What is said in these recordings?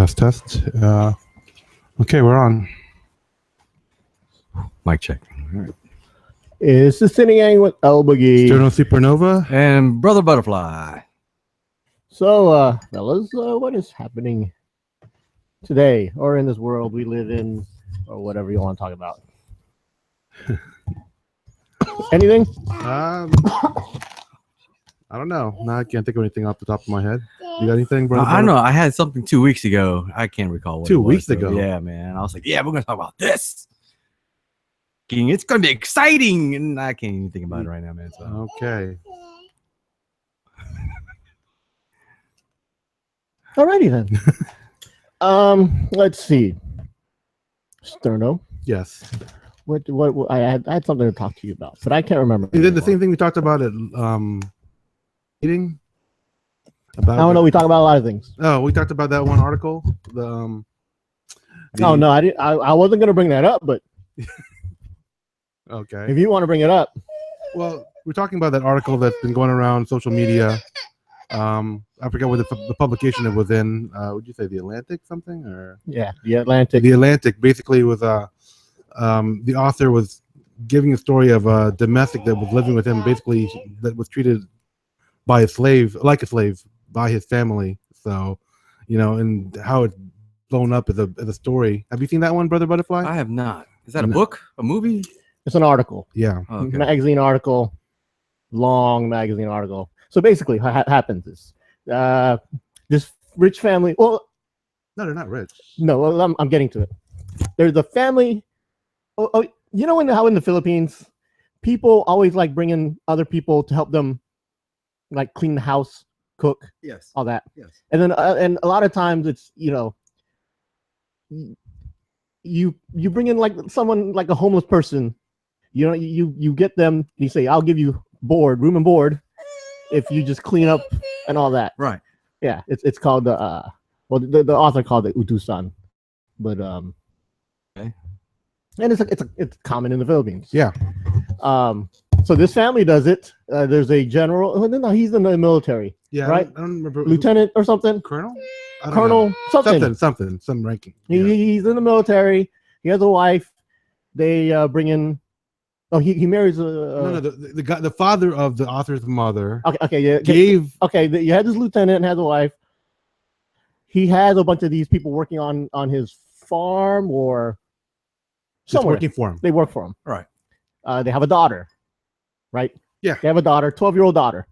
Test. Okay, we're on. Mic check. All right. It's the Sini-Gang with l-boogy. Sterno Supernova. And Brother Butterfly. So, fellas, what is happening today or in this world we live in, or whatever you want to talk about? Anything? I don't know. No, I can't think of anything off the top of my head. You got anything, Brother? I know. I had something 2 weeks ago. I can't recall what 2 it was, weeks ago? Yeah, man. I was like, yeah, we're going to talk about this. It's going to be exciting. And I can't even think about it right now, man. So. Okay. Alrighty then. Let's see. Sterno. Yes. What I had something to talk to you about, but I can't remember. You did the same thing we talked about at meeting. I don't know. We talk about a lot of things. Oh, we talked about that one article. Oh no, I didn't. I wasn't gonna bring that up, but okay. If you want to bring it up, well, we're talking about that article that's been going around social media. I forget what the publication it was in. Would you say the Atlantic something or? Yeah, the Atlantic. The Atlantic basically was the author was giving a story of a domestic that was living with him, basically that was treated by a slave, like a slave, by his family. So, and how it's blown up as a story. Have you seen that one, Brother Butterfly? I have not. Is that a book? A movie? It's an article. Yeah. Oh, okay. Magazine article. Long magazine article. So basically, what happens is this rich family. Well, no, they're not rich. No, well, I'm getting to it. There's a family. Oh, you know how in the Philippines, people always like bringing other people to help them, like clean the house, cook, Yes, all that. Yes, and then and a lot of times it's you bring in like someone like a homeless person, you get them. You say, I'll give you room and board, if you just clean up and all that. Right. Yeah, it's called the author called it utusan, but okay. And it's common in the Philippines. Yeah. So this family does it. There's a general. Oh, no, he's in the military. Yeah. Right. I don't remember. Lieutenant or something. Colonel. Colonel something. Some ranking. He's in the military. He has a wife. They bring in. Oh, he marries a. No, the guy, the father of the author's mother. Okay, yeah. Gave. Okay, you had this lieutenant and has a wife. He has a bunch of these people working on his farm or somewhere. Working for him. They work for him. Right. They have a daughter, right? Yeah. They have a daughter, 12-year-old daughter,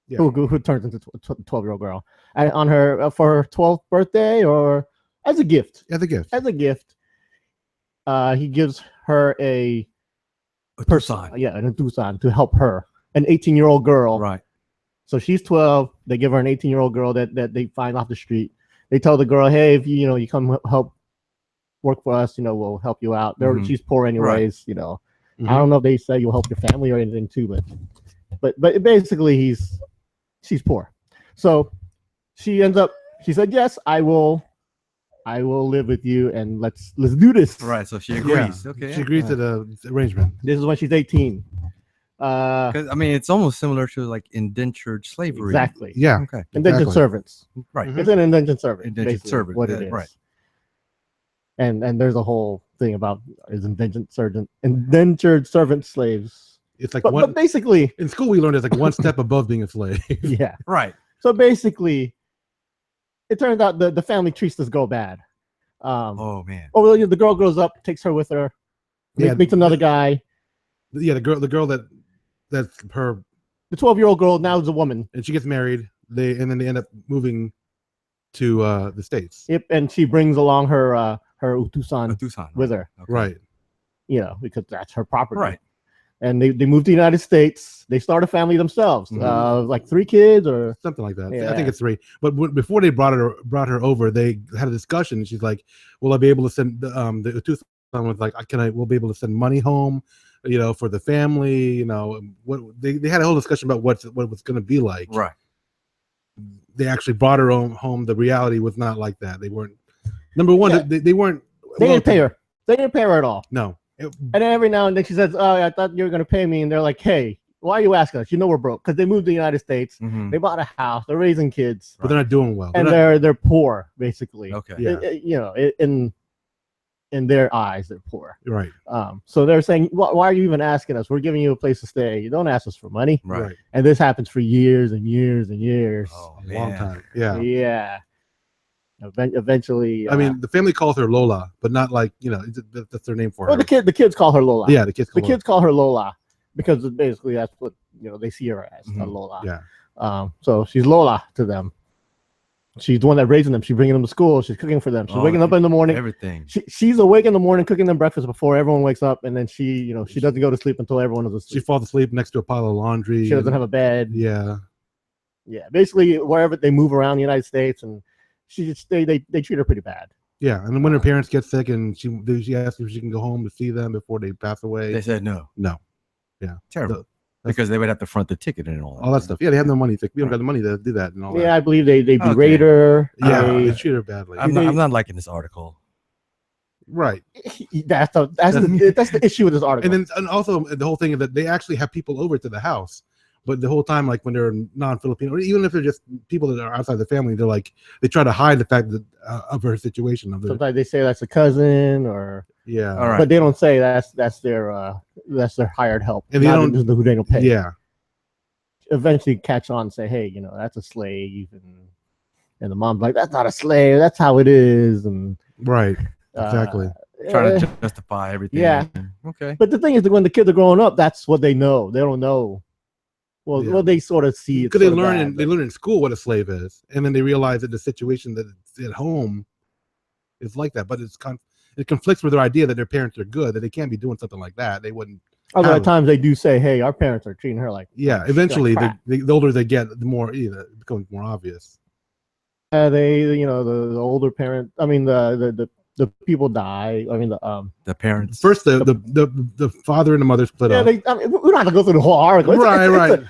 yeah. who turns into a 12-year-old girl, and on her for her 12th birthday or as a gift. As a gift. He gives her a Tucson. Yeah, an Tucson to help her, an 18-year-old girl. Right. So she's 12. They give her an 18-year-old girl that they find off the street. They tell the girl, hey, if you come help work for us, we'll help you out. She's poor anyways, right. I don't know if they say you'll help your family or anything too, but basically she's poor. So she said, yes, I will live with you and let's do this. Right. So she agrees. Yeah. Okay. She agrees to the arrangement. This is when she's 18. Because it's almost similar to like indentured slavery. Exactly. Yeah. Okay. Indentured servants. Right. It's an indentured servant. Indentured servant. What it is. Right. And there's a whole thing about indentured servant slaves. It's like but basically in school we learned it's like one step above being a slave. Yeah. Right. So basically, it turns out the family treats this girl bad. Oh man. Oh, the girl grows up, takes her with her, meets another guy. Yeah, the girl that's her. The 12-year-old girl now is a woman, and she gets married. And then they end up moving to the States. Yep, and she brings along her utusan with her. Okay. Right. Because that's her property. Right. And they moved to the United States. They start a family themselves, like 3 kids or something like that. Yeah. I think it's 3. But before they brought her over, they had a discussion. She's like, "Will I be able to send the utusan?" Was like, "We'll be able to send money home, for the family." What they had a whole discussion about what it was going to be like. Right. They actually brought her home. The reality was not like that. They weren't. Number one, Yeah. they weren't. They didn't pay her. They didn't pay her at all. No. And then every now and then she says, "Oh, I thought you were going to pay me." And they're like, "Hey, Why are you asking us? You know we're broke because they moved to the United States. Mhm. They bought a house. They're raising kids, But they're not doing well. and they're poor basically. Okay. Yeah. In their eyes, they're poor. Right. So they're saying, why are you even asking us? We're giving you a place to stay. You don't ask us for money. Right. And this happens for years and years and years. Oh, A long man. time. Yeah. Yeah. Eventually, I mean, the family calls her Lola, but not like, that's their name for her. well, the kids call her Lola. Yeah, the kids call her Lola because basically that's what they see her as, a Lola. Yeah. So she's Lola to them. She's the one that raising them. She's bringing them to school. She's cooking for them. She's waking up in the morning. Everything. She's awake in the morning, cooking them breakfast before everyone wakes up, and then she doesn't go to sleep until everyone is asleep. She falls asleep next to a pile of laundry. She doesn't have a bed. Yeah. Yeah. Basically, wherever they move around the United States, and they treat her pretty bad. Yeah, and then when her parents get sick, and she asks if she can go home to see them before they pass away. They said no. No. Yeah. Terrible. Because they would have to front the ticket and all that stuff. Yeah, they have no money. We don't got the money to do that and all that. Yeah, I believe they berate her. Yeah, they treat her badly. I'm not liking this article. Right. That's the issue with this article. And also the whole thing is that they actually have people over to the house, but the whole time, like when they're non-Filipino, or even if they're just people that are outside the family, they try to hide the fact that of her situation. Sometimes they say that's a cousin or yeah, all right. But they don't say that's their hired help. And they don't who they don't pay. Yeah. Eventually catch on and say, hey, that's a slave, and the mom's like, that's not a slave, that's how it is, and right, exactly. Trying to justify everything. Yeah. Okay. But the thing is that when the kids are growing up, that's what they know. They don't know. Well, they sort of see it. Because they learn in school what a slave is, and then they realize that the situation that it's at home is like that. But it conflicts with their idea that their parents are good, that they can't be doing something like that. They wouldn't. Although at times they do say, "Hey, our parents are treating her like." Yeah, eventually, the older they get, the more it becomes more obvious. The older parent. I mean, the people die. I mean, the parents. First, the father and the mother split up. We're not gonna go through the whole article.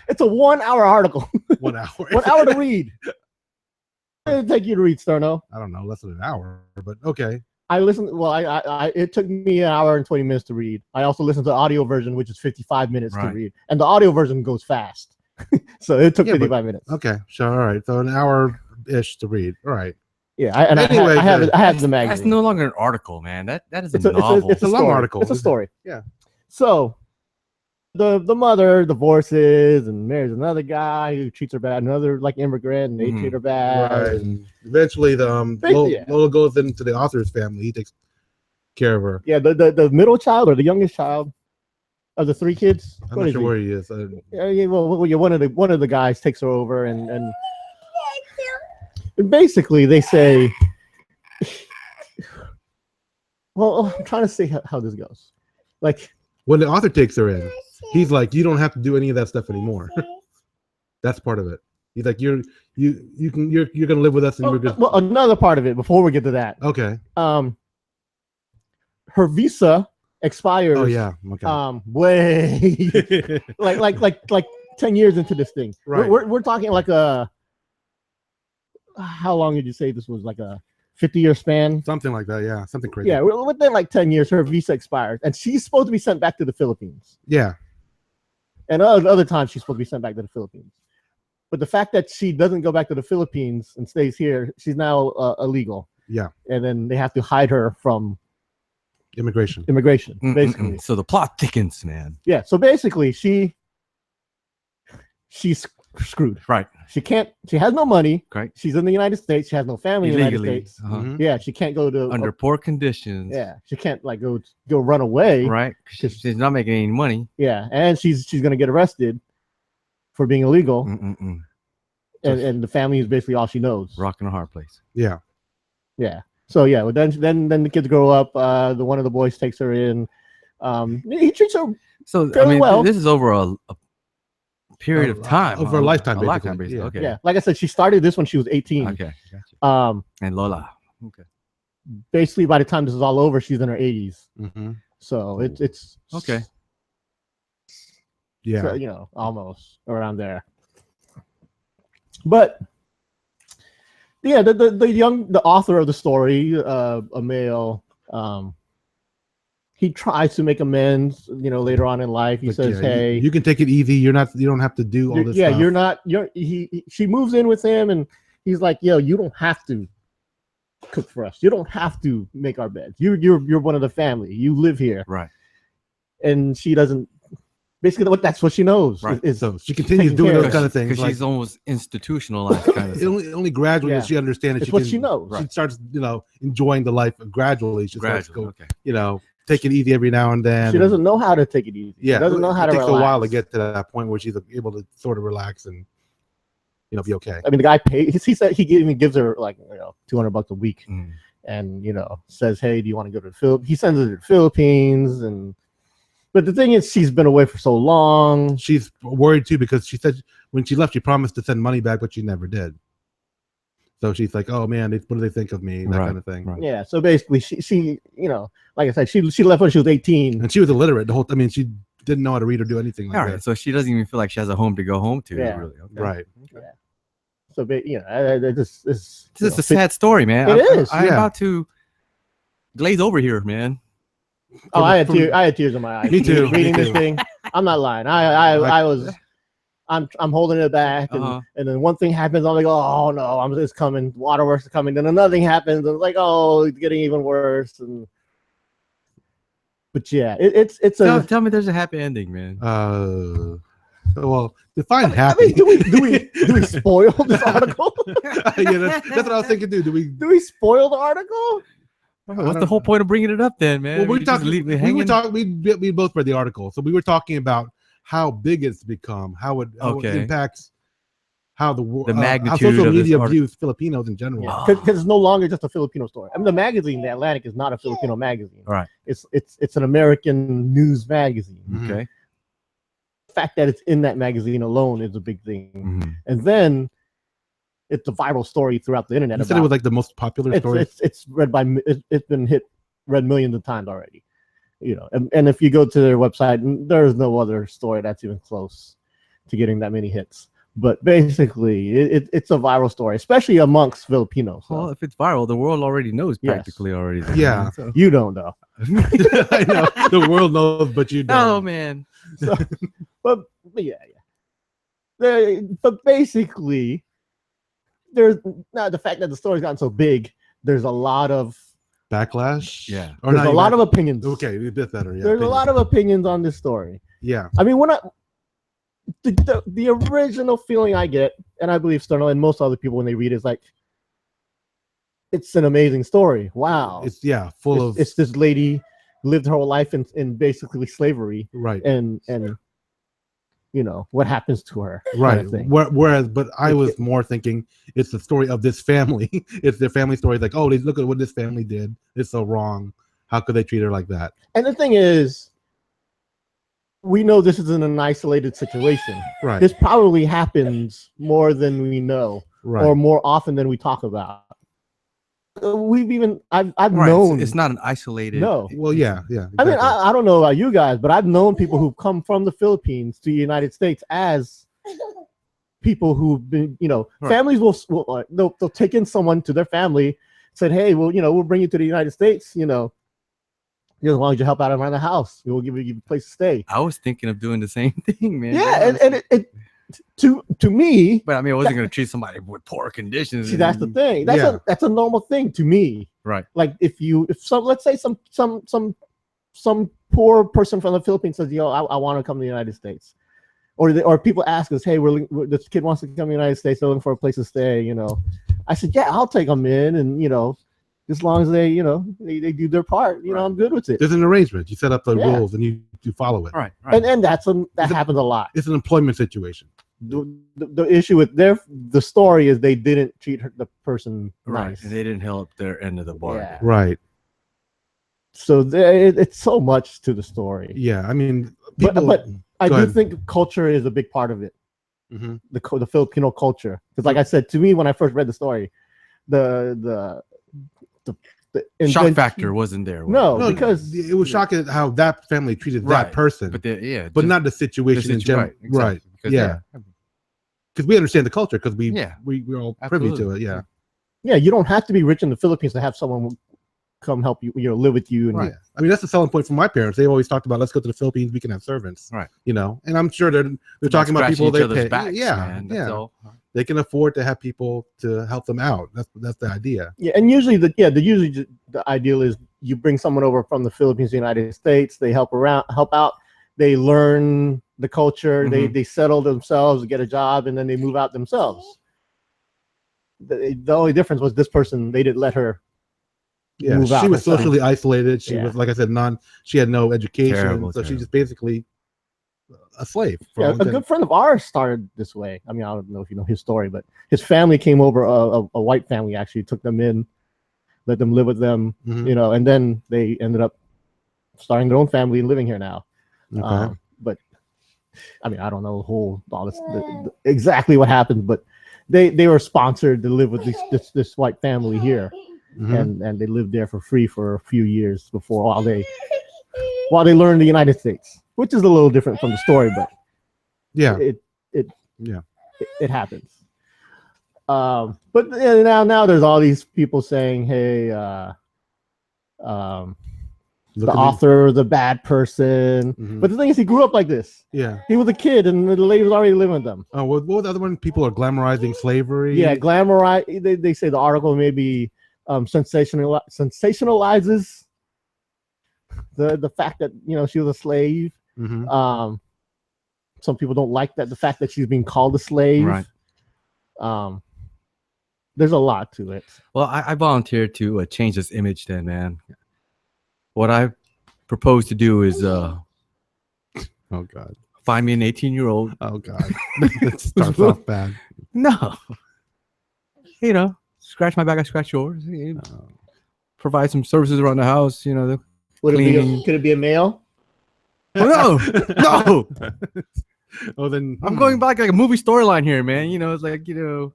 It's a 1 hour article. 1 hour. 1 hour to read. What did it take you to read, Sterno? I don't know, less than an hour, but okay. I listened. Well, it took me 1 hour and 20 minutes to read. I also listened to the audio version, which is 55 minutes to read, and the audio version goes fast, so it took 55 minutes. Okay, sure, all right. So an hour-ish to read. All right. Yeah, I have the magazine. That's no longer an article, man. That is a novel. It's a long article. It's a story. Yeah. So the mother divorces and marries another guy who treats her bad, another like immigrant, and they treat her bad. Right. And eventually, Lola goes into the author's family. He takes care of her. Yeah, the middle child or the youngest child of the three kids. I'm not sure where he is. One of the guys takes her over and basically they say, well, I'm trying to see how this goes. Like when the author takes her in, he's like, you don't have to do any of that stuff anymore. That's part of it. He's like, you're gonna live with us, and we're just. Well, another part of it before we get to that. Okay. Her visa expires. Oh yeah. Okay. Way like 10 years into this thing. Right. We're talking like how long did you say this was, like a 50-year span? Something like that, yeah. Something crazy. Yeah, within like 10 years, her visa expires, and she's supposed to be sent back to the Philippines. Yeah. And other times she's supposed to be sent back to the Philippines. But the fact that she doesn't go back to the Philippines and stays here, she's now illegal. Yeah. And then they have to hide her from immigration, basically. So the plot thickens, man. Yeah. So basically, she's screwed. Right. She has no money. Right. She's in the United States. She has no family illegally. In the United States. Uh-huh. Yeah. She can't go to under poor conditions. Yeah. She can't like go run away. Right. She's not making any money. Yeah. And she's gonna get arrested for being illegal. And the family is basically all she knows. Rock in a hard place. Yeah. Yeah. So yeah, well, then the kids grow up. The one of the boys takes her in. He treats her well. This is over a period of time. Over a lifetime, basically. Yeah. Okay. Yeah. Like I said, she started this when she was 18. Okay. Gotcha. And Lola. Okay. Basically, by the time this is all over, she's in her 80s. Mm-hmm. So it's okay. Yeah. So, almost around there. But yeah, the author of the story, a male, he tries to make amends. Later on in life, he Like, says, yeah, "Hey, you can take it easy. You don't have to do all this. yeah, stuff. you're not. She moves in with him, and he's like, yo, you don't have to cook for us. You don't have to make our beds. You're one of the family. You live here, Right. and she doesn't. Basically, that's what she knows. Right. So she continues taking doing care those of kind of things. Because Like, she's almost institutionalized kind of stuff. only gradually Yeah. does she understand that It's what she can- knows. She starts, enjoying the life gradually. She starts Gradually. go, Okay. take it easy every now and then. She doesn't know how to take it easy. Yeah, She doesn't know how to It takes relax. a while to get to that point where she's able to sort of relax and be okay. I mean, the guy pays. He said he gives her like $200 a week, Mm. and says, "Hey, do you want to go to the Philippines?" He sends her to the Philippines, but the thing is, she's been away for so long. She's worried too because she said when she left, she promised to send money back, but she never did. So she's like, "Oh man, what do they think of me?" That Right, kind of thing. right. Yeah. So basically, she like I said, she left when she was 18. And she was illiterate the whole. I mean, she didn't know how to read or do anything like All right. that. So she doesn't even feel like she has a home to go home to. Yeah. Really. Okay. Right. So it's This is a sad story, man. It is, I'm yeah. about to glaze over here, man. Oh, I had tears in my eyes. Me too, Reading me this too. thing, I'm not lying. I was, I'm holding it back, and, Uh-huh. and then one thing happens. I'm like, oh no, it's coming. Waterworks is coming. Then another thing happens. And it's like, oh, it's getting even worse. But yeah, it's Tell me there's a happy ending, man. Well, define I happy. mean, do we spoil this article? Yeah, that's what I was thinking. Do we? Do we spoil the article? What's the whole point of bringing it up then, man? Well, You just leave me hanging? we both read the article, so we were talking about how big it's become, how it impacts how the world, The how magnitude social of this media article. views Filipinos in general. Because it's no longer just a Filipino story. I mean, the magazine, The Atlantic, is not a Filipino magazine. Right. It's an American news magazine. Mhm. Okay. The fact that it's in that magazine alone is a big thing. Mhm. And then it's a viral story throughout the internet. You said it was like the most popular story. It's read it's been read millions of times already. And if you go to their website, there's no other story that's even close to getting that many hits. But basically, it's a viral story, especially amongst Filipinos. So. Well, if it's viral, the world already knows Yes. practically already. then, Yeah. man. So- You don't know. I know the world knows, but you don't. Oh man. But yeah. But basically, there's now the fact that the story's gotten so big. There's a lot of Backlash. Yeah. Or there's not a lot even- of opinions. Okay, a bit better. Yeah. There's a lot of opinions on this story. Yeah. I mean, the original feeling I get, and I believe Sterno and most other people when they read it, is like, it's an amazing story. Wow. It's full of It's this lady lived her whole life in basically slavery, right. and what happens to her. kind Right. of thing. Whereas, but I was more thinking it's the story of this family. It's their family story. Like, oh, look at what this family did. It's so wrong. How could they treat her like that? And the thing is, we know this isn't an isolated situation. Right. This probably happens more than we know, Right. or more often than we talk about. I've Right. known. It's not an isolated. No. Well, yeah. I mean, exactly. I don't know about you guys, but I've known people who've come from the Philippines to the United States as people who've been, Right. families will they'll take in someone to their family, said, hey, well, we'll bring you to the United States, as long as you help out around the house, we'll give you a place to stay. I was thinking of doing the same thing, man. Yeah, and it to me, But I mean, I wasn't going to treat somebody with poor conditions. see, that's the thing. That's a normal thing to me. Right. Like if let's say some poor person from the Philippines says, I want to come to the United States, or people ask us, hey, this kid wants to come to the United States, they're looking for a place to stay. I said, yeah, I'll take them in, and as long as they they do their part, Right. I'm good with it. There's an arrangement. You set up the Yeah. rules and you follow it. Right. Right. And that happens a lot. It's an employment situation. The issue with the story is they didn't treat the person Right. nice. And they didn't help their end of the bargain. Yeah. Right. So it's so much to the story. Yeah. I mean, But- people, but I Go do ahead. think culture is a big part of it. Mhm. The Filipino culture, because like I said, to me when I first read the story, the Shock factor wasn't there. No, No, because it was shocking how that family treated Right. that person, But but just not the situation in general. right. Exactly. Because, Yeah. Because we understand the culture because Yeah. we're all privy to Absolutely. it. Yeah. yeah, you don't have to be rich in the Philippines to have someone come help you, live with you. And right. I mean, that's the selling point for my parents. They always talked about, let's go to the Philippines, we can have servants. Right. And I'm sure they're talking about people they pay. Backs, man. That's all. They can afford to have people to help them out. That's the idea. Yeah, and usually the ideal is you bring someone over from the Philippines, United States. They help out. They learn the culture. They settle themselves, get a job, and then they move out themselves. The only difference was this person, they didn't let her. Yeah, she was socially isolated. She was, like I said, she had no education. Terrible. She's just basically a slave. Yeah, a good friend of ours started this way. I mean, I don't know if you know his story, but his family came over, a white family actually took them in, let them live with them, and then they ended up starting their own family and living here now. Okay. But I mean, I don't know all this exactly what happened, but they were sponsored to live with this white family here. And they lived there for free for a few years while they learned the United States, which is a little different from the story, but it happens. But now there's all these people saying, hey, the author, the bad person. But the thing is, he grew up like this. Yeah, he was a kid, and the lady was already living with them. Oh, what was the other one? People are glamorizing slavery. Yeah, they say the article maybe sensationalizes the fact that she was a slave. Some people don't like the fact that she's being called a slave. Right. There's a lot to it. Well, I volunteered to change this image then, man. What I propose to do is oh God, find me an 18-year-old. Oh God, that starts off bad. No, scratch my back, I scratch yours. Provide some services around the house. Could it be a male? Oh, no. Oh, then I'm going back like a movie storyline here, man. It's like well,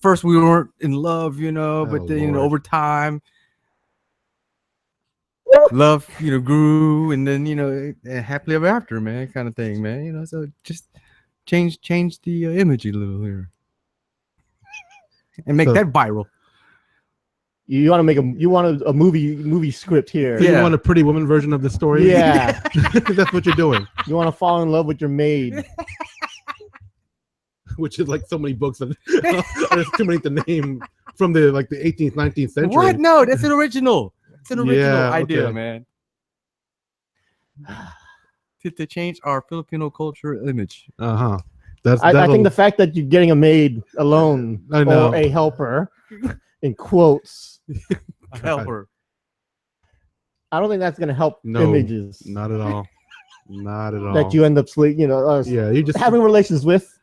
first we weren't in love, but then over time, love grew, and then happily ever after, man, kind of thing, man. So just change the image a little here and make that viral. You want to make a movie script here. So you want a Pretty Woman version of the story? Yeah. That's what you're doing. You want to fall in love with your maid. Which is like so many books that there's too many to name from the 18th, 19th century. What? No, that's an original. It's an original idea, man. To change our Filipino culture image. I think the fact that you're getting a maid alone or a helper, in quotes, a helper. I don't think that's going to help images. Not at all. Not at all. That you end up you just having relations with.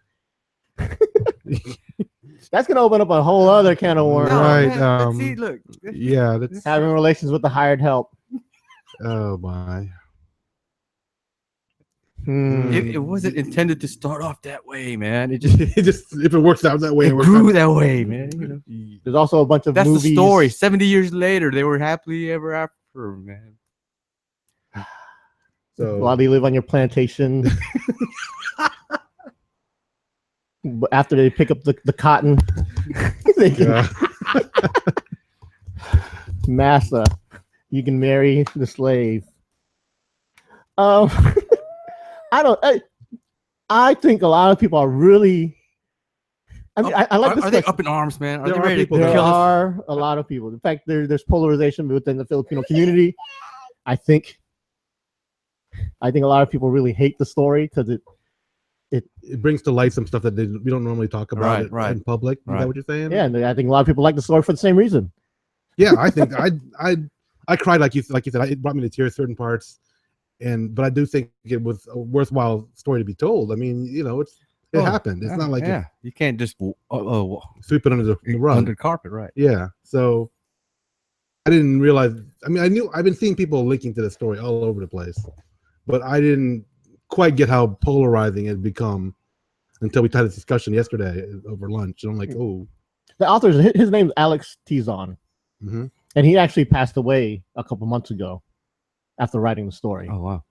That's going to open up a whole other can of worms. Right. See, look. Yeah. That's having relations with the hired help. Oh my. It wasn't intended to start off that way, man. It just if it works out that way, it grew that way, man. There's also a bunch of movies. The story. 70 years later, they were happily ever after, man. So while they live on your plantation, after they pick up the cotton, they can massa. You can marry the slave. I think a lot of people are really. I mean, I like this. Are they up in arms, man? There are a lot of people. In fact, there's polarization within the Filipino community. I think a lot of people really hate the story because it brings to light some stuff that we don't normally talk about in public. Is that what you're saying? Yeah, and I think a lot of people like the story for the same reason. Yeah, I think I cried like you said. It brought me to tears certain parts. But I do think it was a worthwhile story to be told. I mean, it happened. It's not like you can't just sweep it under the rug, under the carpet, right? Yeah. So I didn't realize. I mean, I've been seeing people linking to the story all over the place, but I didn't quite get how polarizing it had become until we had this discussion yesterday over lunch. And I'm like, oh, the author, his name's Alex Tizon, and he actually passed away a couple months ago. After writing the story. Oh wow! Is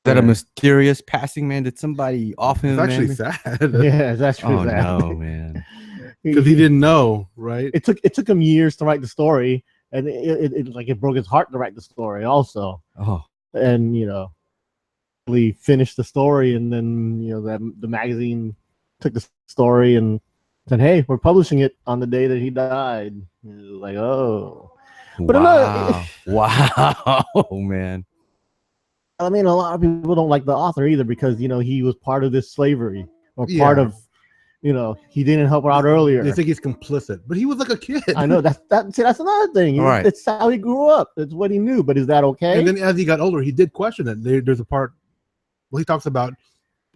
that a mysterious passing, man? Did somebody off him? It's actually sad. Yeah, it's actually sad. No, man. Because he didn't know, right? It took him years to write the story. and it broke his heart to write the story also. Oh, And we finished the story, and then the magazine took the story and said, "Hey, we're publishing it on the day that he died." And it was like, oh, but wow, wow, man. I mean, a lot of people don't like the author either because he was part of this slavery or part of he didn't help her out earlier. They think he's complicit, but he was like a kid. I know that's another thing. Right. It's how he grew up. It's what he knew. But is that okay? And then as he got older, he did question it. There's a part he talks about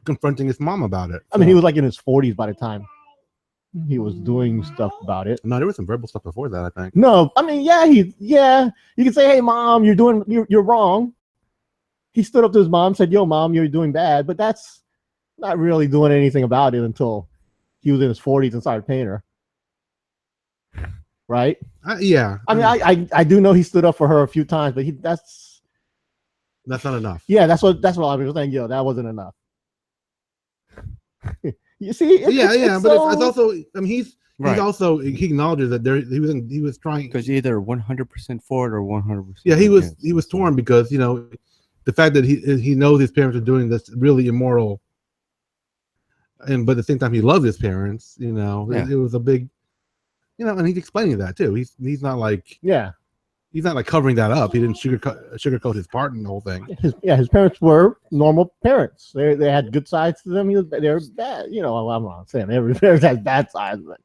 confronting his mom about it. I mean, he was like in his 40s by the time he was doing stuff about it. No, there was some verbal stuff before that, I think. No, I mean, you can say, "Hey, mom, you're wrong." He stood up to his mom, said, "Yo, mom, you're doing bad," but that's not really doing anything about it until he was in his 40s and started paying her. Right? Yeah. I mean, I do know he stood up for her a few times, but that's not enough. Yeah, that's what I was saying. That wasn't enough. You see? But it's also. I mean, he's also he acknowledges that he was trying because either 100% for it or 100%. Yeah, he was torn because the fact that he knows his parents are doing this really immoral, but at the same time he loves his parents. It was a big, and he's explaining that too. He's not like he's not like covering that up. He didn't sugarcoat his part in the whole thing. His parents were normal parents. They had good sides to them. They were bad. I'm not saying every parent has bad sides, but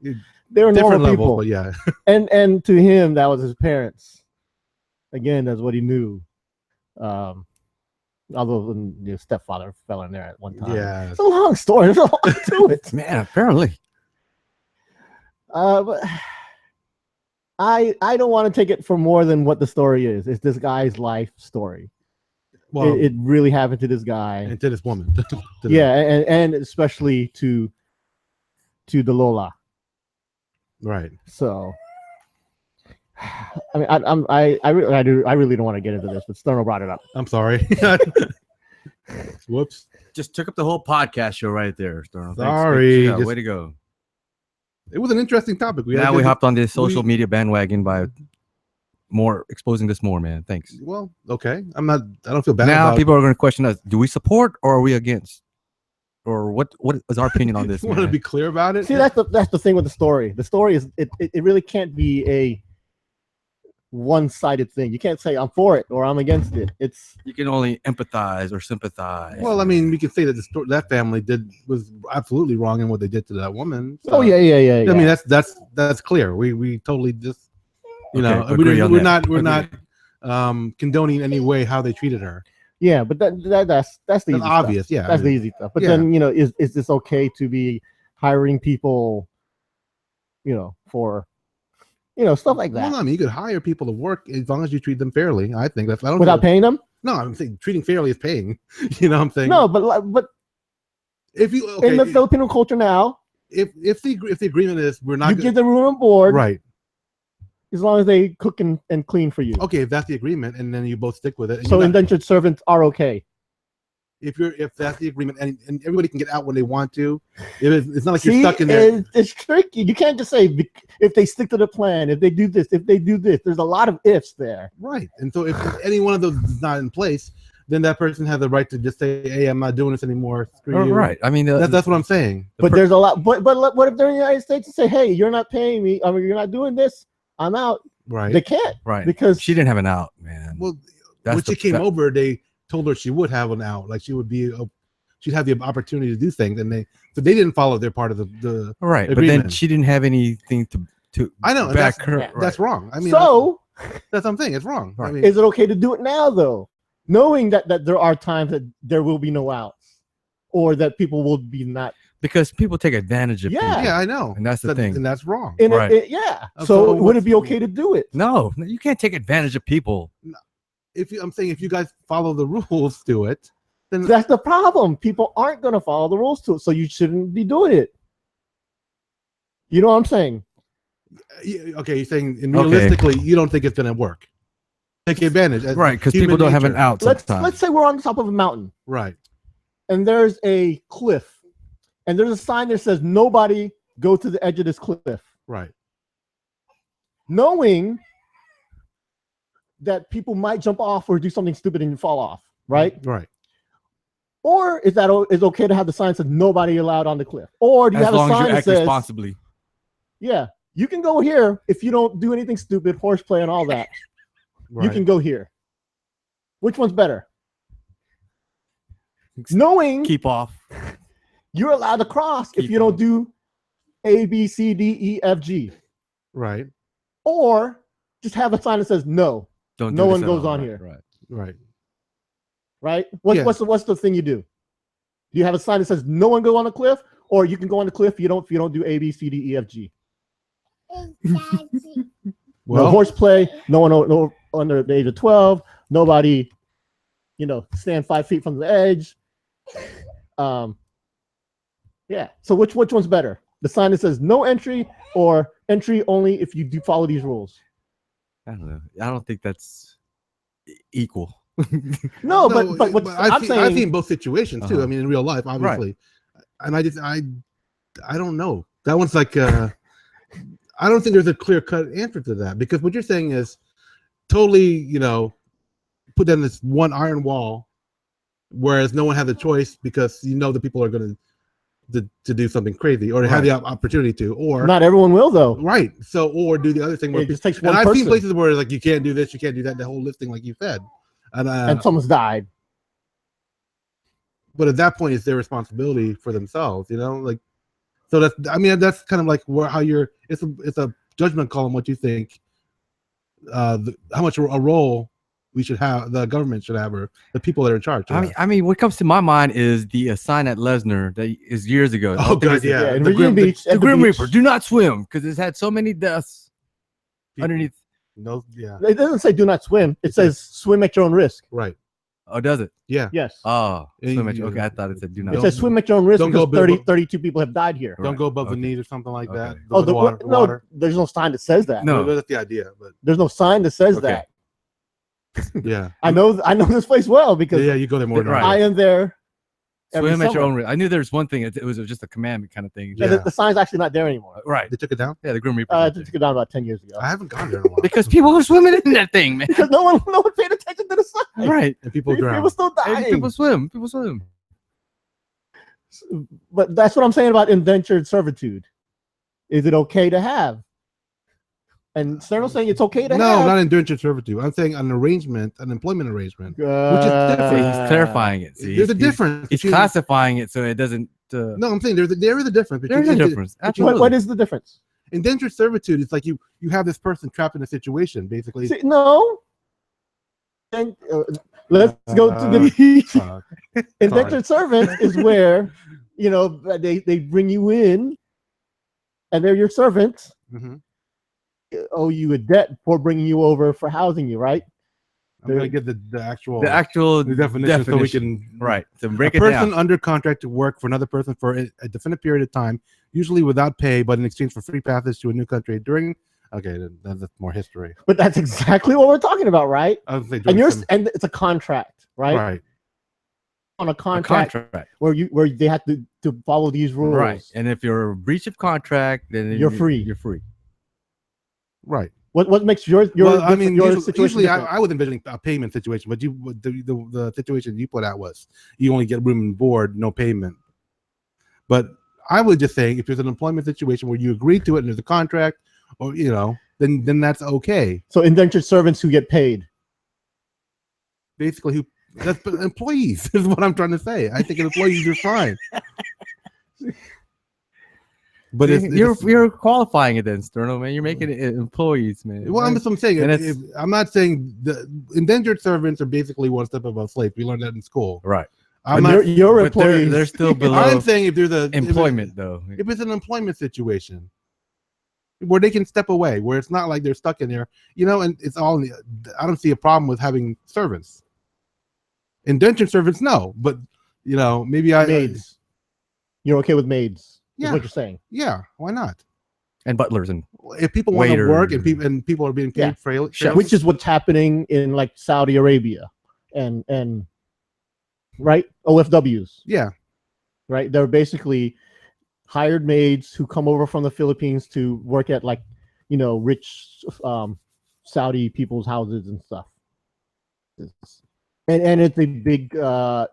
they were Different normal levels, people. but yeah. and to him, that was his parents. Again, that's what he knew. Although your stepfather fell in there at one time. Yeah, it's a long story. There's a lot to it, man. Apparently, but I don't want to take it for more than what the story is. It's this guy's life story. Well, it really happened to this guy and to this woman. and especially to the Lola. Right. So, I mean, I really don't want to get into this, but Sterno brought it up. I'm sorry. Whoops. Just took up the whole podcast show right there, Sterno. Sorry. Way to go. It was an interesting topic. We hopped on this social media bandwagon by exposing this more, man. Thanks. Well, okay. I don't feel bad. Now people are going to question us. Do we support or are we against? Or what is our opinion on this? You want to be clear about it? See, that's the thing with the story. The story is it really can't be a one-sided thing. You can't say I'm for it or I'm against it. You can only empathize or sympathize. Well, I mean, we could say that that family was absolutely wrong in what they did to that woman. So, oh yeah. I mean, that's clear. We totally just we're not condoning any way how they treated her. Yeah, but that's the easy obvious. Stuff. Yeah, that's the easy stuff. But then is this okay to be hiring people, for stuff like that? Well, I mean, you could hire people to work as long as you treat them fairly. I think that's without paying them. No, I'm saying treating fairly is paying. You know what I'm saying? No, but if you in the Filipino culture now, if the agreement is we're not give the room on board, right? As long as they cook and clean for you. Okay, if that's the agreement, and then you both stick with it. So indentured servants are okay. If that's the agreement, and everybody can get out when they want to, it's not like you're stuck in there. It's tricky. You can't just say if they stick to the plan, if they do this, if they do this. There's a lot of ifs there. Right, and so if any one of those is not in place, then that person has the right to just say, "Hey, I'm not doing this anymore." Screw you. Right. I mean, that's what I'm saying. But there's a lot. But what if they're in the United States and say, "Hey, you're not paying me. I mean, you're not doing this. I'm out." Right. They can't. Right. Because she didn't have an out, man. Well, when she came over, they told her she would have an out. Like she'd have the opportunity to do things, and they didn't follow their part of the right. agreement. But then she didn't have anything to I know back her. Yeah, that's wrong. I mean, so that's what I'm saying. It's wrong. Right. I mean, is it okay to do it now though, knowing that there are times that there will be no outs, or that people will be not. Because people take advantage of people. Yeah, I know. And that's the thing. And that's wrong. And right. So would it be okay to do it? No, you can't take advantage of people. I'm saying if you guys follow the rules to it, then that's the problem. People aren't going to follow the rules to it, so you shouldn't be doing it. You know what I'm saying? Okay, you're saying realistically, you don't think it's going to work. Take advantage. Right, because people don't have an out sometimes. Let's say we're on the top of a mountain. Right. And there's a cliff. And there's a sign that says, nobody go to the edge of this cliff. Right. Knowing that people might jump off or do something stupid and fall off, right? Right. Or is okay to have the sign that says nobody allowed on the cliff? Or do you have a sign that says responsibly? Yeah, you can go here if you don't do anything stupid, horseplay and all that. Right. You can go here. Which one's better? Knowing Keep off. you're allowed to cross if you don't do A, B, C, D, E, F, G. Right. Or just have a sign that says no. Don't. No one goes on here. Right. Right. Right? What's the thing you do? Do you have a sign that says no one go on the cliff, or you can go on the cliff if you don't do A, B, C, D, E, F, G? Well, no horseplay. No one under the age of 12. Nobody, stand 5 feet from the edge. Yeah. So which one's better? The sign that says no entry, or entry only if you do follow these rules? I don't know. I don't think that's equal. No, but what I'm saying, I've seen both situations too. Uh-huh. I mean, in real life, obviously, and I don't know. That one's like, I don't think there's a clear cut answer to that, because what you're saying is totally, put down this one iron wall, whereas no one had the choice because the people are going to do something crazy, or to have the opportunity to, or not everyone will though. Right. So, or do the other thing where it just takes one and person. I've seen places where like you can't do this, you can't do that, the whole listing, like you said, and someone's died. But at that point, it's their responsibility for themselves, like. So that's kind of like how you're. It's a judgment call on what you think, how much a role we should have, the government should have, or the people that are in charge. I mean, what comes to my mind is the sign at Lesnar that is years ago. Oh god, yeah. In Virginia Beach, the Grim Reaper, do not swim, because it's had so many deaths underneath. No, yeah. It doesn't say do not swim. It says swim at your own risk. Right. Oh, does it? Yeah. Yes. Oh, okay. I thought it said do not. It says swim at your own risk don't because go 32 people have died here. Don't go above the knees or something like that. Oh, the water. No, there's no sign that says that. No. That's the idea, but there's no sign that says that. Yeah. I know this place well because you go there more than I am there. Swim at your own risk. I knew there was one thing. It was just a commandment kind of thing. Yeah. The sign's actually not there anymore. Right. They took it down? Yeah, the Grim Reaper. I took it down about 10 years ago. I haven't gone there in a while. Because people were swimming in that thing, man. Because no one paid attention to the sign. Right. And people drown. People still dying. People swim. People swim. But that's what I'm saying about indentured servitude. Is it okay to have? And Sterno's saying it's okay to have. No, not indentured servitude. I'm saying an employment arrangement, which is different. He's clarifying it. See, There's a difference. He's classifying it so it doesn't. No, I'm saying there is a difference. There's a difference. Absolutely. What is the difference? Indentured servitude is like you have this person trapped in a situation, basically. See, no. And, let's go to the indentured servant is where they bring you in, and they're your servants. Mm-hmm. Owe you a debt for bringing you over for housing you, right? I'm gonna get the actual definition so we can so break a it down. person under contract to work for another person for a definite period of time, usually without pay, but in exchange for free passage to a new country during. Okay, that's more history. But that's exactly what we're talking about, right? I was saying and it's a contract, right? Right. On a contract where they have to follow these rules, right? And if you're a breach of contract, then you're free. You're free. Right. What makes your usually I was envisioning a payment situation, but the situation you put out was you only get room and board, no payment. But I was just saying if there's an employment situation where you agree to it and there's a contract, or then that's okay. So indentured servants who get paid, basically, that's employees is what I'm trying to say. I think employees are fine. But you're qualifying it then, Sterno, man. You're making it employees, man. Well, I'm saying I'm not saying the indentured servants are basically one step above slaves. We learned that in school, right? Your employees. They're still below. I'm saying if there's employment though, if it's an employment situation where they can step away, where it's not like they're stuck in there, and it's all. I don't see a problem with having servants. Indentured servants, no, but maybe maids. You're okay with maids. Yeah, what you're saying. Yeah, why not? And butlers and if people want to work and people are being paid for which is what's happening in like Saudi Arabia and right OFWs. Yeah, right. They're basically hired maids who come over from the Philippines to work at rich Saudi people's houses and stuff. And it's a big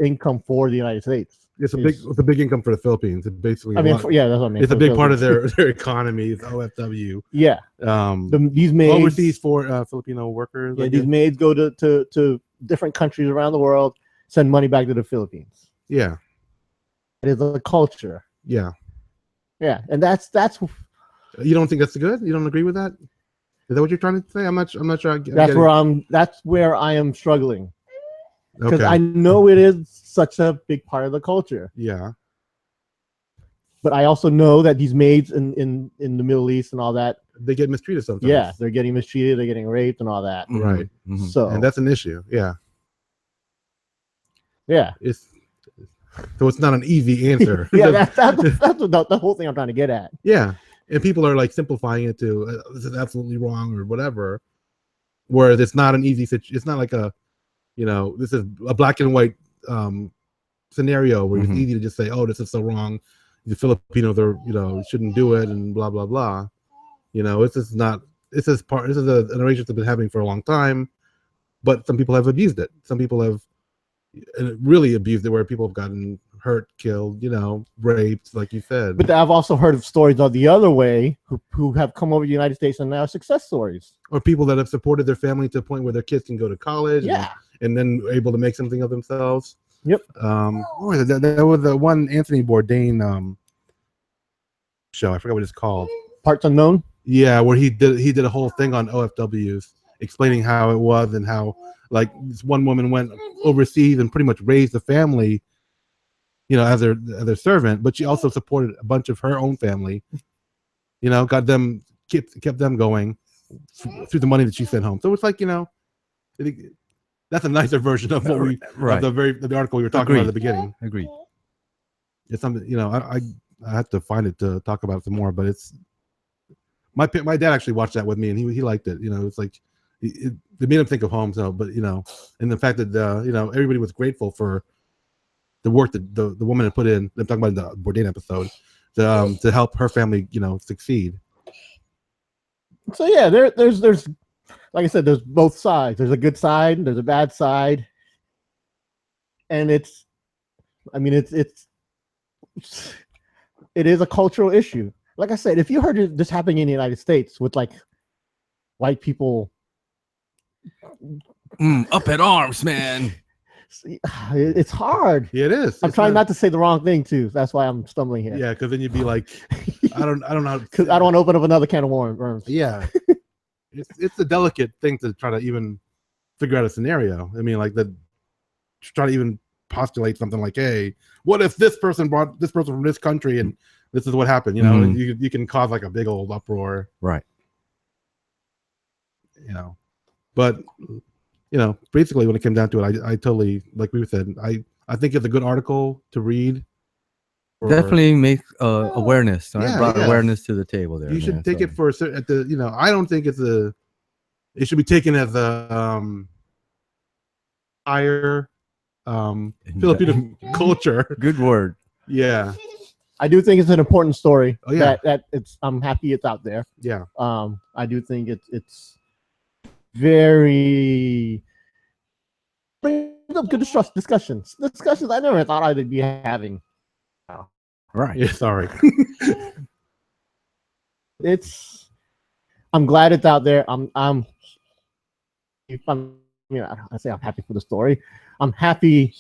income for the United States. It's a big income for the Philippines. It's basically, I mean, yeah, that's what I mean. It's a big part of their economy. It's OFW. Yeah. These maids overseas for Filipino workers. Yeah, these maids go to different countries around the world, send money back to the Philippines. Yeah. It is a culture. Yeah. Yeah, and that's. You don't think that's good? You don't agree with that? Is that what you're trying to say? I'm not sure. That's where I am struggling. Because Okay. I know it is such a big part of the culture. Yeah. But I also know that these maids in the Middle East and all that, they get mistreated sometimes. Yeah, they're getting mistreated, they're getting raped and all that. Right. Mm-hmm. So, and that's an issue. Yeah. Yeah. So it's not an easy answer. Yeah, that's the whole thing I'm trying to get at. Yeah. And people are like simplifying it to this is absolutely wrong or whatever. Whereas it's not an easy situation. It's not like this is a black and white scenario where it's easy to just say, oh, this is so wrong. The Filipinos are, shouldn't do it and blah, blah, blah. This is an arrangement that's been happening for a long time, but some people have abused it. Some people have really abused it where people have gotten hurt, killed, raped, like you said. But I've also heard of stories of the other way who have come over to the United States and now are success stories. Or people that have supported their family to a point where their kids can go to college. Yeah. And then able to make something of themselves. Yep. There was the one Anthony Bourdain show. I forgot what it's called. Parts Unknown. Yeah, where he did a whole thing on OFWs, explaining how it was and how like this one woman went overseas and pretty much raised the family, as their servant, but she also supported a bunch of her own family. Got them kept them going through the money that she sent home. So it's like that's a nicer version of what of the article we were talking about at the beginning. Agreed. It's something I have to find it to talk about it some more, but it's my dad actually watched that with me and he liked it. It's like it made him think of home. So, but and the fact that everybody was grateful for the work that the woman had put in. I'm talking about the Bourdain episode to help her family succeed. So yeah, there's like I said, there's both sides. There's a good side, there's a bad side, and it is a cultural issue. Like I said, if you heard this happening in the United States with like white people up at arms, man, it's hard. Yeah, it is. I'm trying not to say the wrong thing too. That's why I'm stumbling here. Yeah, because then you'd be like, I don't know, because I don't want to open up another can of worms. Yeah. It's a delicate thing to try to even figure out a scenario. I mean, like try to even postulate something like, hey, what if this person brought this person from this country and this is what happened? You can cause like a big old uproar. Right. But basically when it came down to it, I totally, like we said, I think it's a good article to read. Definitely make awareness. Right? Brought awareness to the table there. You should take it for I don't think it should be taken as a higher Filipino culture. Good word. Yeah. I do think it's an important story. Oh yeah. That I'm happy it's out there. Yeah. I do think it's very brings up good discussions I never thought I'd be having. Right. Yeah, sorry. I'm glad it's out there. I say I'm happy for the story. I'm happy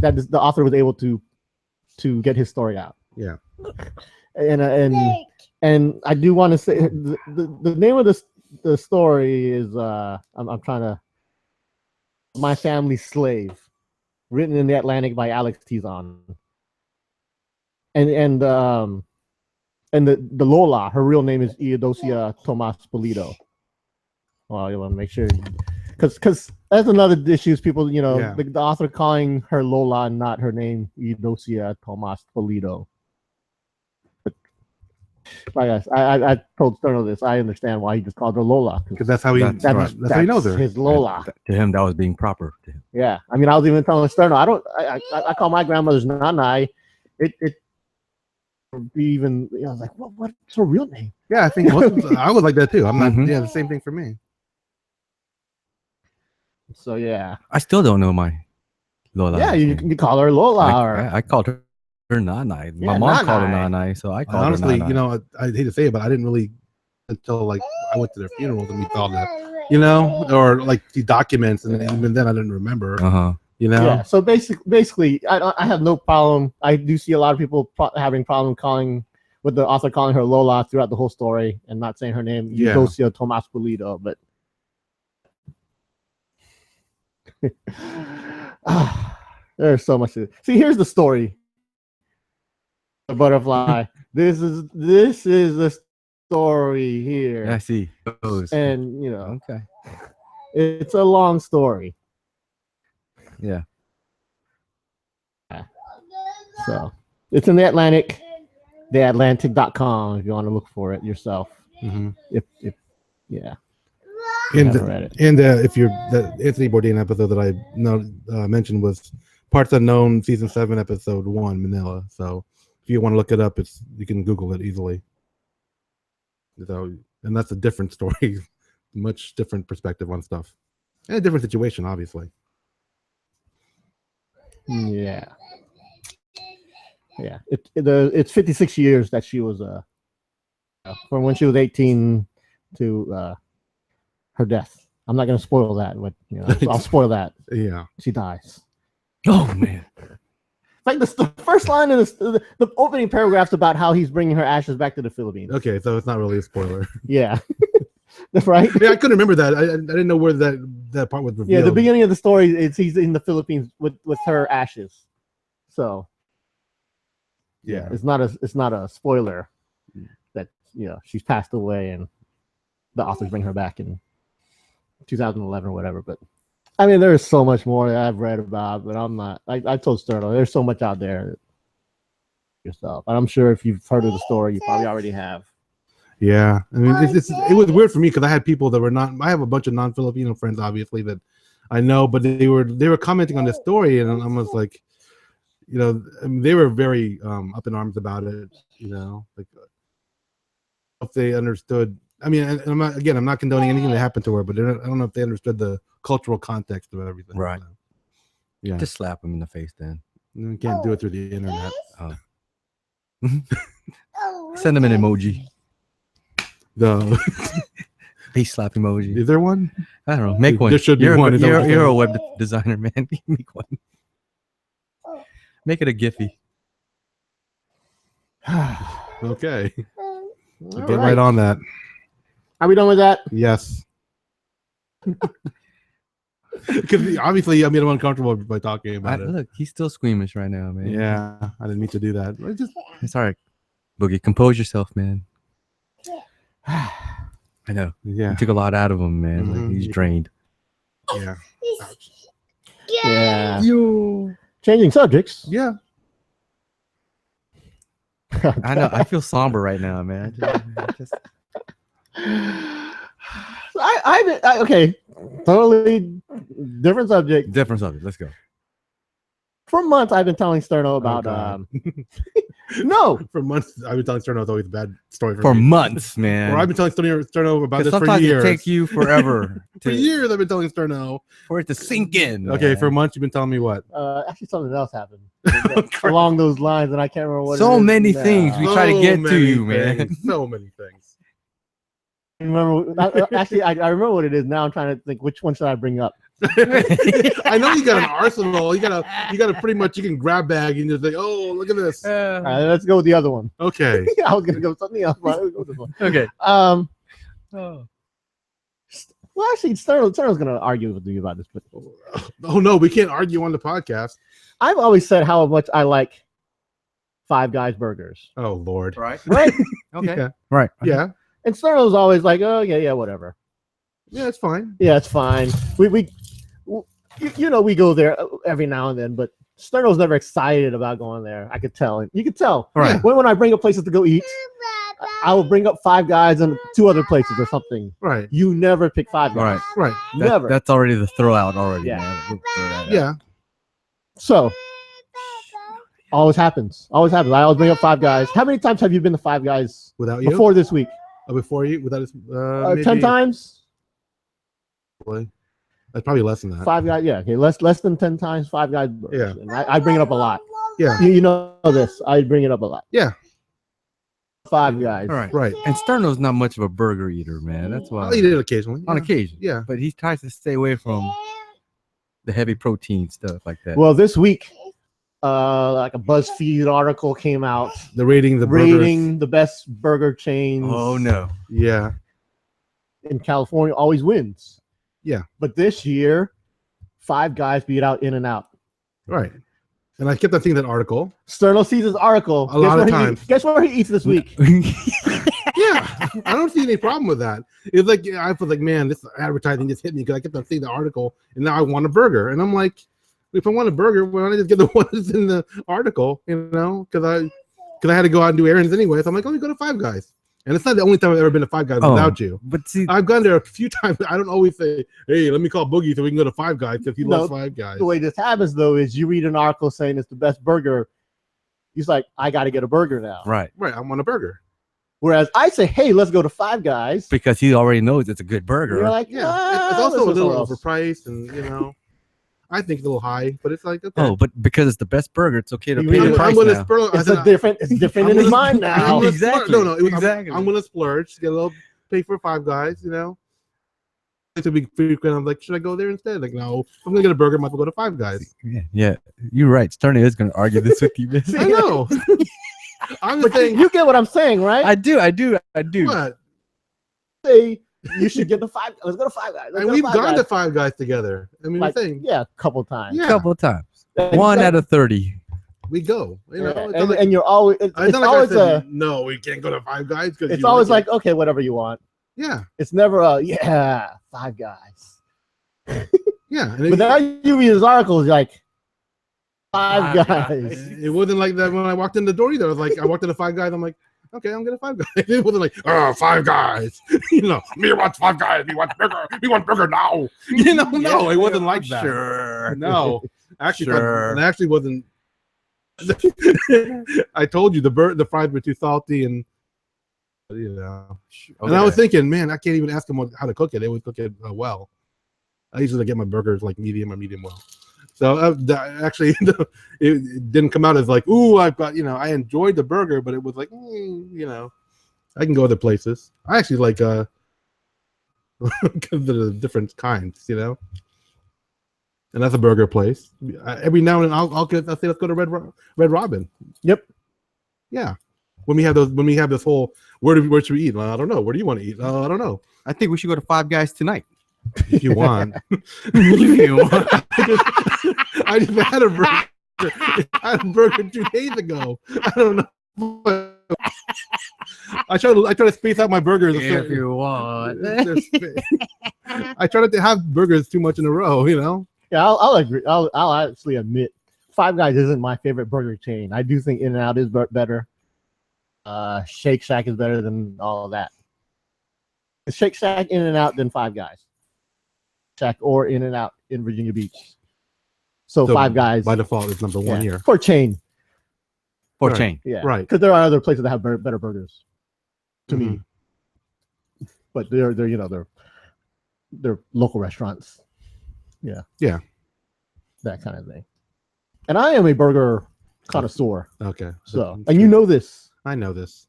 that the author was able to get his story out. Yeah. And I do want to say the name of the story is I'm trying to My Family's Slave, written in the Atlantic by Alex Tizon. And the Lola, her real name is Eudocia Tomas Polito. Well, you want to make sure, because that's another issue. Is people, the author calling her Lola and not her name Eudocia Tomas Polito. But like I told Sterno this. I understand why he just called her Lola, because that's how he knows her. His Lola. To him, that was being proper to him. Yeah, I mean, I was even telling Sterno. I call my grandmother's Nana. It even I was like, what's her real name? Yeah, I think I was like that too. I'm not. Yeah, the same thing for me. So yeah. I still don't know my Lola. Yeah, you call her Lola. Or, I called her Nanai. My Yeah, mom called her Nanai. Nanai, so I called Honestly, her Nanai. you know, I hate to say it, but I didn't really until like I went to their funerals and we found that, you know, or like the documents, and even then I didn't remember. You know. Yeah. So basically, I have no problem. I do see a lot of people having problem calling with the author calling her Lola throughout the whole story and not saying her name, Yeah. Eudocia Tomas Pulido, but. There's so much to see. Here's the story. The butterfly. This is the story here. Yeah, I see. And you know, Okay. it's a long story. Yeah. So it's in the Atlantic, theatlantic.com if you want to look for it yourself. Mm-hmm. If yeah. And if you're the Anthony Bourdain episode that I mentioned was Parts Unknown season 7 episode 1 Manila. So if you want to look it up, you can Google it easily. So and that's a different story, much different perspective on stuff, and a different situation, obviously. Yeah. Yeah. It's 56 years that she was from when she was 18 to her death. I'm not going to spoil that, but you know, I'll spoil that. Yeah. She dies. Oh man. Like the first line of the opening paragraph's about how he's bringing her ashes back to the Philippines. Okay, so it's not really a spoiler. Yeah. That's right. Yeah, I couldn't remember that. I didn't know where that part was revealed. Yeah, the beginning of the story is he's in the Philippines with her ashes. So yeah, it's not a spoiler that she's passed away and the authors bring her back in 2011 or whatever. But I mean, there's so much more that I've read about, but I'm not. I told Sterno, there's so much out there yourself. And I'm sure if you've heard of the story, you probably already have. Yeah, I mean, it was weird for me because I had people that were not. I have a bunch of non-Filipino friends, obviously, that I know, but they were commenting on this story, and I was like, I mean, they were very up in arms about it. Like if they understood. I mean, I'm not condoning anything that happened to her, but I don't know if they understood the cultural context of everything. Right. So, yeah. Just slap him in the face then. You can't do it through the internet. Oh. Send him an emoji. The face slap emoji. Is there one? I don't know. Make one. There should be one. You're a web designer, man. Make one. Make it a Giphy. Okay. All Get right on that. Are we done with that? Yes. Because obviously, I mean, I'm uncomfortable by talking about it. Look, he's still squeamish right now, man. Yeah, I didn't mean to do that. It's all right. Boogie, compose yourself, man. I know. Yeah. You took a lot out of him, man. Like, he's drained. Yeah. Yeah. Yo. Changing subjects. Yeah. I know. I feel somber right now, man. Okay. Totally different subject. Different subject. Let's go. For months, I've been telling Sterno about. No. For months, I've been telling Sterno it's always a bad story for me. months, man. Or I've been telling Sterno about this for sometimes years. it takes you forever. For years, I've been telling Sterno. For it to sink in. Okay, man. for months, you've been telling me what? Actually, something else happened along those lines, and I can't remember what. So many things we try to get to you, man. So many things. Actually, I remember what it is now. I'm trying to think which one should I bring up. I know you got an arsenal. You got a pretty much you can grab bag and just say, oh, look at this. All right, let's go with the other one. Okay. I was gonna go with something else, but let's go with this one. Okay. Well, actually, Sterno's gonna argue with you about this, but oh no, we can't argue on the podcast. I've always said how much I like Five Guys burgers. Oh Lord. Right. Right. Okay. Yeah. Right. Yeah. And Sterno's always like, oh yeah, whatever. Yeah, it's fine. Yeah, it's fine. We go there every now and then, but Sterno's never excited about going there. I could tell. You could tell. Right. When I bring up places to go eat, I will bring up Five Guys and 2 other places or something. Right. You never pick Five Guys. Right. Never. That's already the throw out already. Yeah. Man. We'll throw that out. Yeah. So always happens. I always bring up Five Guys. How many times have you been to Five Guys without you? before this week? Before you? Without us? 10 times. Boy. That's probably less than that. Five Guys, yeah, okay, less than 10 times Five Guys burgers. Yeah. And I bring it up a lot. Yeah. You know this. I bring it up a lot. Yeah. Five Guys. All right. Right. And Sterno's not much of a burger eater, man. That's why I'll eat it occasionally. on yeah. occasion. Yeah. But he tries to stay away from the heavy protein stuff like that. Well, this week, like a BuzzFeed article came out The rating the best burger chains. oh no. Yeah. In California always wins. Yeah. But this year, Five Guys beat out In-N-Out. Right. And I kept on seeing that article. Sterno sees his article. A lot of times. Guess where he eats this week? Yeah. I don't see any problem with that. It's like I was like, man, this advertising just hit me because I kept on seeing the article and now I want a burger. And I'm like, if I want a burger, why don't I just get the one that's in the article, you know? Because I had to go out and do errands anyway. So I'm like, let me go to Five Guys. And it's not the only time I've ever been to Five Guys without you. But see, I've gone there a few times. I don't always say, hey, let me call Boogie so we can go to Five Guys because he loves Five Guys. The way this happens, though, is you read an article saying it's the best burger. He's like, I got to get a burger now. right. Right, I want a burger. Whereas I say, hey, let's go to Five Guys. Because he already knows it's a good burger. You're like, Yeah, "Ah, it's also a let's go little somewhere else." overpriced, and you know, I think it's a little high, but it's like okay. Oh, but because it's the best burger, it's okay to You pay mean- the price gonna now. splurge. It's different in his mind now. Exactly. No, it was, Exactly. I'm gonna splurge, get a little, pay for Five Guys, you know. It's a big frequent. I'm like, should I go there instead? Like, no, if I'm gonna get a burger, I might as well go to Five Guys. Yeah, you're right. Sterno is going to argue this with you. man. I know. I'm just saying. You get what I'm saying, right? I do. What? Say you should get the Five. Let's go to Five Guys. Let's And go we've Five gone Guys. to Five Guys together. I mean, Like, we're saying, yeah, a couple times. Yeah. A couple of times. And One that- out of 30. we go. You know, yeah, it's not like, and you're always it's not like I always said, a no, we can't go to Five Guys because it's always like okay, whatever you want. yeah, It's never a yeah, Five Guys. yeah. And But now you read his articles like Five Guys. It wasn't like that when I walked in the door either. I was like, I walked into Five Guys. I'm like, okay, I'm gonna Five Guys. It wasn't like, oh, Five Guys. You know, me wants Five Guys. We want burger. We want burger now. You know, no, it wasn't like that. Sure. No, actually, Sure. it actually wasn't. I told you the fries were too salty and. You know, and I was thinking, man, I can't even ask them how to cook it. They would cook it well. I usually get my burgers like medium or medium well. So actually, it didn't come out as like, ooh, I've got, you know, I enjoyed the burger, but it was like, you know, I can go other places. I actually like because of the different kinds, you know. And that's a burger place. Every now and then I'll say let's go to Red Robin. Yep. Yeah. When we have this whole where should we eat? I don't know. Where do you want to eat? I don't know. I think we should go to Five Guys tonight. If you want. I just had a burger. I had a burger 2 days ago. I don't know. I try to space out my burgers. If you want. I try not to have burgers too much in a row, you know. Yeah, I'll agree. I'll actually admit Five Guys isn't my favorite burger chain. I do think In-N-Out is better. Shake Shack is better than all of that. Shake Shack, In-N-Out, then Five Guys. Shack or In-N-Out in Virginia Beach. So Five Guys by default is number one here for chain. For Right. chain. Yeah, Right. Because there are other places that have better burgers. To me, but they're you know they're local restaurants. Yeah. Yeah. That kind of thing. And I am a burger connoisseur. Okay. So, and you know this. I know this.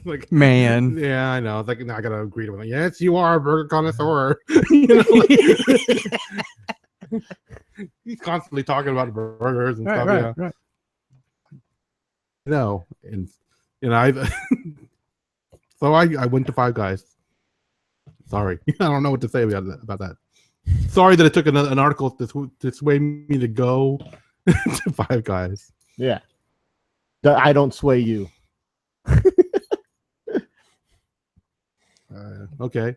Like, Man. yeah, I know. It's like I gotta agree with it. Yes, you are a burger connoisseur. You know, like, he's constantly talking about burgers and stuff. Yeah. Right. No, and I so I went to Five Guys. Sorry, I don't know what to say about that. Sorry that it took an article to sway me to go to Five Guys. Yeah. I don't sway you. Okay.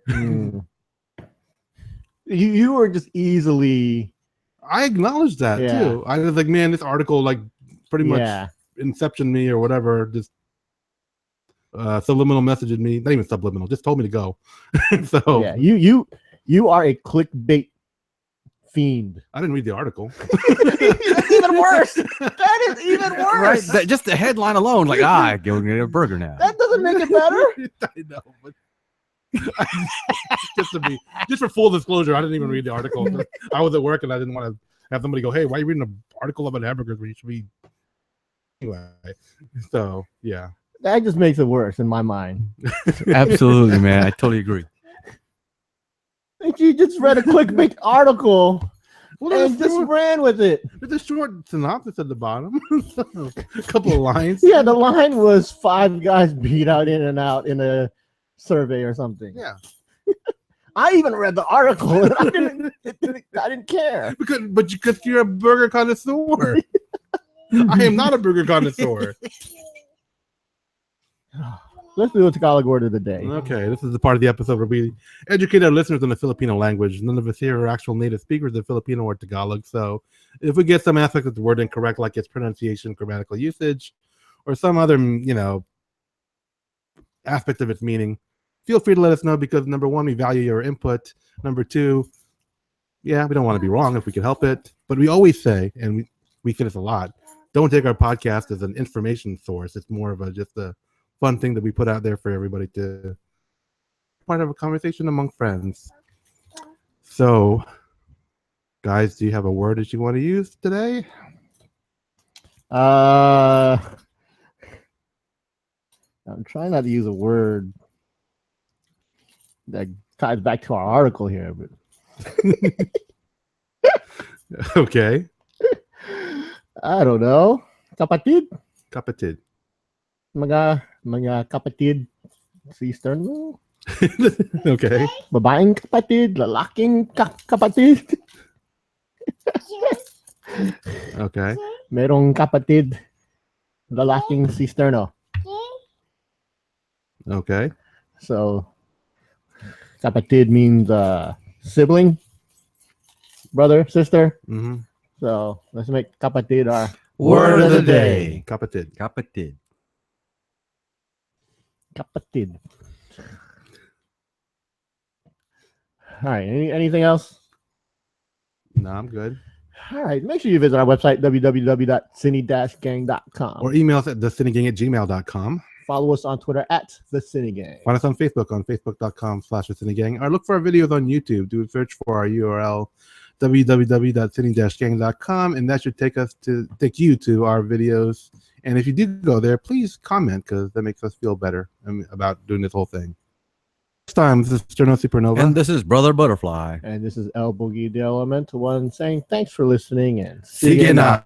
You were just easily. I acknowledge that Yeah. too. I was like, man, this article like pretty much Yeah. inception me or whatever. Just subliminal messaged me. Not even subliminal. Just told me to go. So Yeah. You are a clickbait fiend. I didn't read the article. That's even worse. That is even Right. worse. Just the headline alone, like, go get a burger now. That doesn't make it better. I know, but just for full disclosure, I didn't even read the article. I was at work and I didn't want to have somebody go, "Hey, why are you reading an article about hamburgers when you should be?" Anyway, so yeah, That just makes it worse in my mind. Absolutely, man. I totally agree. And you just read a clickbait article well, and just ran with it. there's a short synopsis at the bottom, a couple of lines. Yeah, the line was 5 guys beat out in and out in a survey or something. Yeah, I even read the article and I didn't care. Because you're a burger connoisseur. I am not a burger connoisseur. Let's do a Tagalog word of the day. Okay, this is the part of the episode where we educate our listeners in the Filipino language. None of us here are actual native speakers of Filipino or Tagalog, so if we get some aspect of the word incorrect, like its pronunciation, grammatical usage, or some other, aspect of its meaning, feel free to let us know, because number one, we value your input. Number two, we don't want to be wrong if we can help it. But we always say, and we say this a lot, don't take our podcast as an information source. It's more of just a fun thing that we put out there for everybody to part of a conversation among friends. So, guys, do you have a word that you want to use today? I'm trying not to use a word that ties back to our article here, but Okay. I don't know. Kapatid? Kapatid. Mga kapatid sister mo? Okay. Babaeng kapatid, lalaking kapatid. Okay. Merong kapatid, lalaking sister, no? Okay. So, kapatid means sibling, brother, sister. Mm-hmm. So, let's make kapatid our Word of the day. Kapatid. Kapatid. kapatid. All right. Anything else? No, I'm good. All right. Make sure you visit our website, www.sini-gang.com. Or email us at thesinigang@gmail.com. Follow us on Twitter at The Sini-Gang. Find us on facebook.com/thesinigang, or look for our videos on YouTube. Do a search for our URL, www.sini-gang.com, and that should take you to our videos. And if you do go there, please comment, because that makes us feel better about doing this whole thing. Next time, this is Sterno Supernova. And this is Brother Butterfly. And this is l-boogy, the Elemental One, saying thanks for listening and Sige na.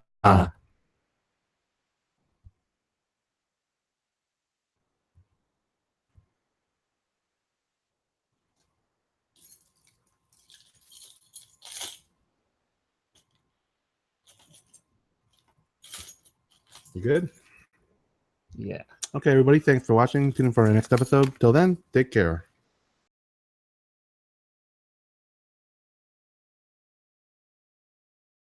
You good? Yeah. Okay, everybody. Thanks for watching. Tune in for our next episode. Till then, take care.